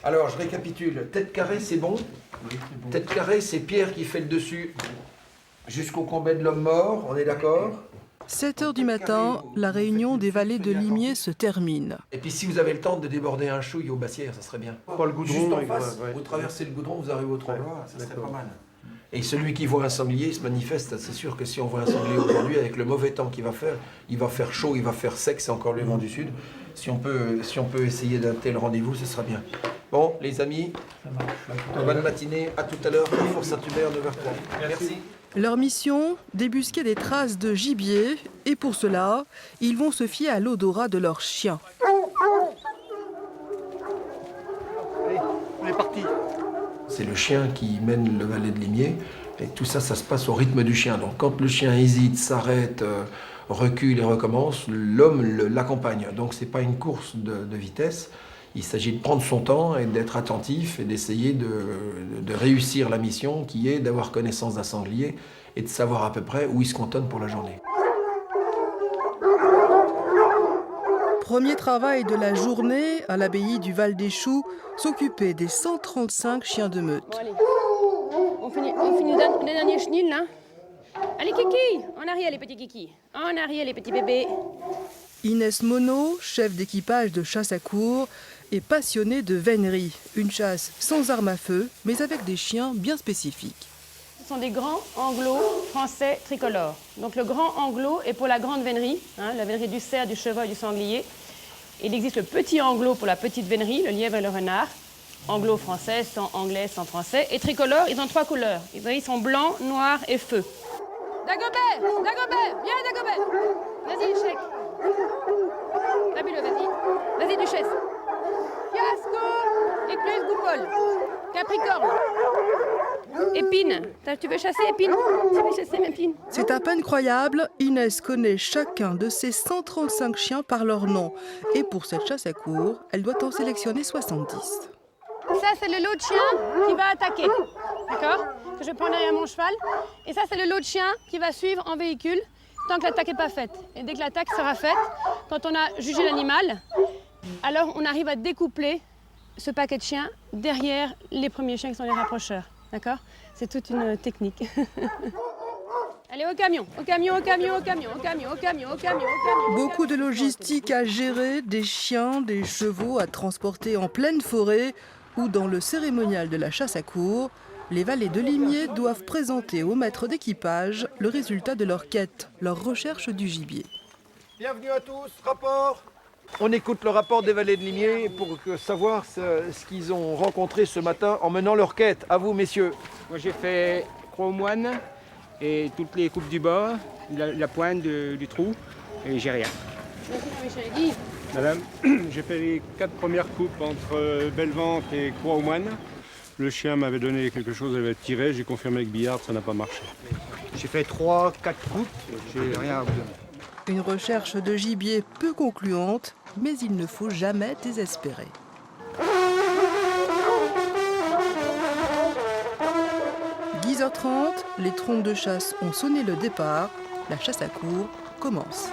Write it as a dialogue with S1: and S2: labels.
S1: Alors, je récapitule. Tête carrée, c'est bon. Tête carrée, c'est Pierre qui fait le dessus jusqu'au combat de l'homme mort, on est d'accord?
S2: 7 heures du matin, la réunion des valets de Limiers se termine.
S1: Et puis si vous avez le temps de déborder un chouille au Bassière, ça serait bien.
S3: Pas le goudron.
S1: Juste en
S3: ouais,
S1: face,
S3: ouais.
S1: vous traversez le goudron, vous arrivez au trembloir, ça serait
S3: D'accord.
S1: pas mal. Et celui qui voit un sanglier se manifeste, c'est sûr que si on voit un sanglier aujourd'hui, avec le mauvais temps qu'il va faire, il va faire chaud, il va faire sec, c'est encore le vent du sud. Si on peut essayer d'un tel rendez-vous, ce sera bien. Bon, les amis, bonne matinée, à tout à l'heure, Carrefour Saint-Hubert, 9h30. Merci.
S2: Leur mission, débusquer des traces de gibier, et pour cela, ils vont se fier à l'odorat de leurs chiens.
S3: Allez, on est parti.
S1: C'est le chien qui mène le valet de Limiers, et tout ça, ça se passe au rythme du chien. Donc quand le chien hésite, s'arrête, recule et recommence, l'homme l'accompagne. Donc c'est pas une course de vitesse, il s'agit de prendre son temps et d'être attentif et d'essayer de réussir la mission qui est d'avoir connaissance d'un sanglier et de savoir à peu près où il se cantonne pour la journée.
S2: Premier travail de la journée à l'abbaye du Val des Choux, s'occuper des 135 chiens de meute.
S4: Bon, allez. On finit le dernier chenil, là. Allez, Kiki, en arrière, les petits Kiki. En arrière, les petits bébés.
S2: Inès Monod, chef d'équipage de chasse à courre, est passionnée de vénerie, une chasse sans arme à feu, mais avec des chiens bien spécifiques.
S4: Ce sont des grands anglos français tricolores. Donc le grand anglo est pour la grande vénerie, la vénerie du cerf, du chevreuil, du sanglier. Il existe le petit anglo pour la petite vénerie, le lièvre et le renard. Anglo français, sans anglais, sans français. Et tricolore, ils ont 3 couleurs. Ils sont blanc, noir et feu. Dagobert, viens Dagobert. Vas-y, échec. Fabuleux, vas-y. Vas-y, duchesse. Fiasco, écluse, goupole. Capricorne. Épine. Tu veux chasser, Épine? Tu veux chasser, Épine?
S2: C'est à peine croyable, Inès connaît chacun de ses 135 chiens par leur nom. Et pour cette chasse à courre, elle doit en sélectionner 70.
S4: Ça, c'est le lot de chiens qui va attaquer. D'accord? Que je prends derrière mon cheval. Et ça, c'est le lot de chiens qui va suivre en véhicule tant que l'attaque n'est pas faite. Et dès que l'attaque sera faite, quand on a jugé l'animal, alors on arrive à découpler ce paquet de chiens derrière les premiers chiens qui sont les rapprocheurs. D'accord? C'est toute une technique. Allez, au camion, au camion, au camion, au camion, au camion, au camion, au camion, au camion.
S2: Beaucoup de logistique à gérer, des chiens, des chevaux à transporter en pleine forêt ou dans le cérémonial de la chasse à courre. Les valets de Limiers doivent présenter au maître d'équipage le résultat de leur quête, leur recherche du gibier.
S3: Bienvenue à tous, rapport. On écoute le rapport des valets de Limiers pour savoir ce qu'ils ont rencontré ce matin en menant leur quête. À vous, messieurs.
S5: Moi, j'ai fait croix aux moines et toutes les coupes du bas, la pointe du trou, et j'ai rien.
S6: Madame, j'ai fait les 4 premières coupes entre Belle-Vente et croix aux moines. Le chien m'avait donné quelque chose, elle avait tiré, j'ai confirmé avec Billard, ça n'a pas marché.
S7: J'ai fait 3-4 coupes, j'ai rien à vous donner.
S2: Une recherche de gibier peu concluante, mais il ne faut jamais désespérer. 10h30, les trompes de chasse ont sonné le départ. La chasse à courre commence.